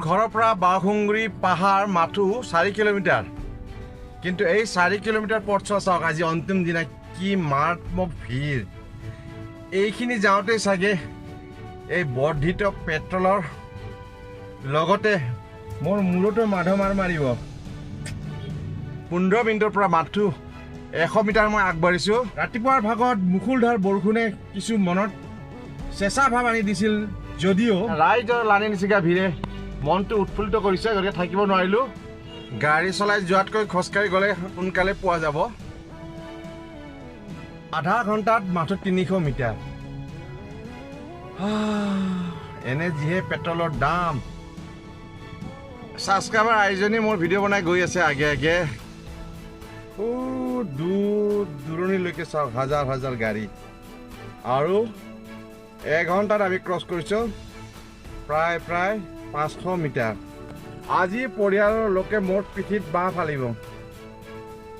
ঘৰৰ পৰা বাউখুংৰি পাহাৰ মাথো 4 কিলোমিটাৰ কিন্তু এই 4 কিলোমিটাৰ পথছোৱা চাওক আজি অন্তিম দিনা কি মাৰাত্মক ভিৰ এইখিনি যাওঁতে চাগে এই বৰ্ধিত পেট্ৰলৰ লগতে মোৰ মূৰটো মাৰ মাৰিব 15 মিনিটৰ পৰা মাথো 100 মিটাৰ মই আগবাঢ়িছোঁ ৰাতিপুৱাৰ ভাগত মুখুলধাৰ বৰষুণে কিছু মনত চেঁচা ভাৱ আনি দিছিল যদিও ৰাইজৰ লানি নিচিগা ভিৰে মনটো উৎফুল্লিত কৰিছে গতিকে থাকিব নোৱাৰিলোঁ গাড়ী চলাই যোৱাতকৈ খোজকাঢ়ি গ'লে সোনকালে পোৱা যাব আধা ঘণ্টাত মাথো 300 মিটাৰ এনে যিহে পেট্ৰলৰ দাম ছাবস্ক্ৰাইবাৰ আইজনী মোৰ ভিডিঅ' বনাই গৈ আছে আগে আগে দূৰণিলৈকে চাওক হাজাৰ হাজাৰ গাড়ী আৰু 1 ঘণ্টাত আমি ক্ৰছ কৰিছোঁ প্ৰায় 500 মিটাৰ আজি পৰিয়ালৰ লোকে মোৰ পিঠিত বাঁহ ফালিব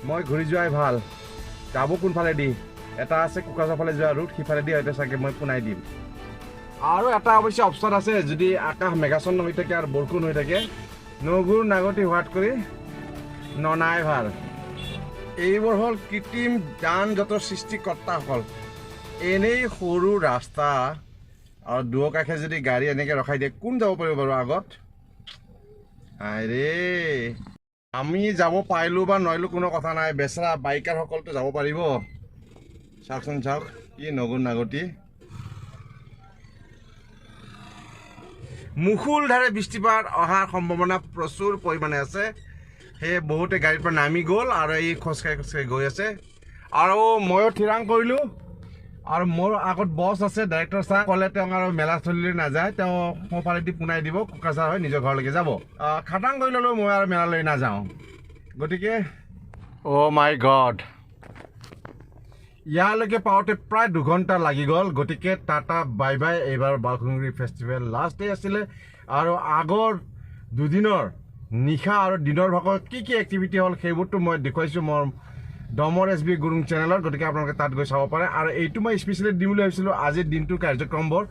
মই ঘূৰি যোৱাই ভাল যাব কোনফালে দি এটা আছে কোকাছৰ ফালে যোৱা ৰুট সিফালে দি হয়তো চাগে মই পোনাই দিম আৰু এটা অৱশ্যে অপশ্যন আছে যদি আকাশ মেঘাচ্ছন্ন হৈ থাকে আৰু বৰষুণ হৈ থাকে নগুৰ নাগতি হোৱাত কৰি ননাই ভাল এইবোৰ হ'ল কৃত্ৰিম যান জঁটৰ সৃষ্টিকৰ্তাসকল এনেই সৰু ৰাস্তা আৰু দুয়োকাষে যদি গাড়ী এনেকৈ ৰখাই দিয়ে কোন যাব পাৰিব বাৰু আগত আৰে আমি যাব পাৰিলোঁ বা নোৱাৰিলোঁ কোনো কথা নাই বেচেৰা বাইকাৰসকলতো যাব পাৰিব চাওকচোন চাওক কি নগুৰ নাগতি মুখুলধাৰে বৃষ্টিপাত অহাৰ সম্ভাৱনা প্ৰচুৰ পৰিমাণে আছে সেয়ে বহুতে গাড়ীৰ পৰা নামি গ'ল আৰু এই খোজকাঢ়ি গৈ আছে আৰু ময়ো থিৰাং কৰিলোঁ আৰু মোৰ আগত বছ আছে ডাইৰেক্টৰ ছাৰ ক'লে তেওঁক আৰু মেলাস্থলীলৈ নাযায় তেওঁ সোঁফালেদি পোনাই দিব কোকৰাঝাৰ হৈ নিজৰ ঘৰলৈকে যাব খাটাং কৰি ল'লেও মই আৰু মেলালৈ নাযাওঁ গতিকে অ' মাই গড ইয়ালৈকে পাওঁতে প্ৰায় 2 ঘণ্টা লাগি গ'ল গতিকে টাটা বাই বাই এইবাৰ বাউখুংৰি ফেষ্টিভেল লাষ্ট ডে আছিলে আৰু আগৰ দুদিনৰ নিশা আৰু দিনৰ ভাগত কি এক্টিভিটি হ'ল সেইবোৰতো মই দেখুৱাইছোঁ মোৰ ডমৰ এছ বি গুৰুং চেনেলত গতিকে আপোনালোকে তাত গৈ চাব পাৰে আৰু এইটো মই স্পেচিয়েলি দিম বুলি ভাবিছিলোঁ আজিৰ দিনটোৰ কাৰ্যক্ৰমবোৰ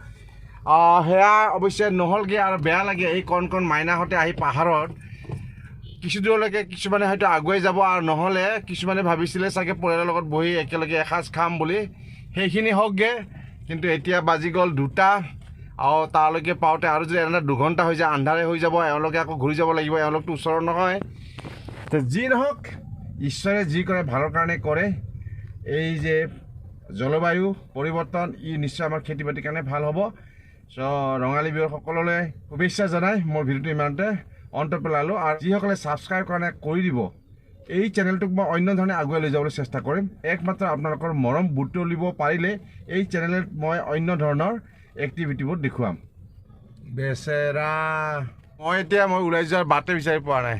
সেয়া অৱশ্যে নহ'লগৈ আৰু বেয়া লাগে এই কণ মাইনাহঁতে আহি পাহাৰত কিছু দূৰলৈকে কিছুমানে হয়তো আগুৱাই যাব আৰু নহ'লে কিছুমানে ভাবিছিলে চাগে পৰিয়ালৰ লগত বহি একেলগে এসাঁজ খাম বুলি সেইখিনি হওকগৈ কিন্তু এতিয়া বাজি গ'ল 2টা আৰু তালৈকে পাওঁতে আৰু যদি এনে 2 ঘণ্টা হৈ যায় আন্ধাৰে হৈ যাব এওঁলোকে আকৌ ঘূৰি যাব লাগিব এওঁলোকতো ওচৰত নহয় তো যি নহওক ঈশ্বৰে যি কৰে ভালৰ কাৰণে কৰে এই যে জলবায়ু পৰিৱৰ্তন ই নিশ্চয় আমাৰ খেতি বাতিৰ কাৰণে ভাল হ'ব চ' ৰঙালী বিহুৰ সকলোলৈ শুভেচ্ছা জনাই মোৰ ভিডিঅ'টো ইমানতে অন্ত পেলালোঁ আৰু যিসকলে ছাবস্ক্ৰাইব কাৰণে কৰি দিব এই চেনেলটোক মই অন্য ধৰণে আগুৱাই লৈ যাবলৈ চেষ্টা কৰিম একমাত্ৰ আপোনালোকৰ মৰম বুটলিব পাৰিলে এই চেনেলত মই অন্য ধৰণৰ এক্টিভিটিবোৰ দেখুৱাম বেচেৰা মই ওলাই যোৱাৰ বাটে বিচাৰি পোৱা নাই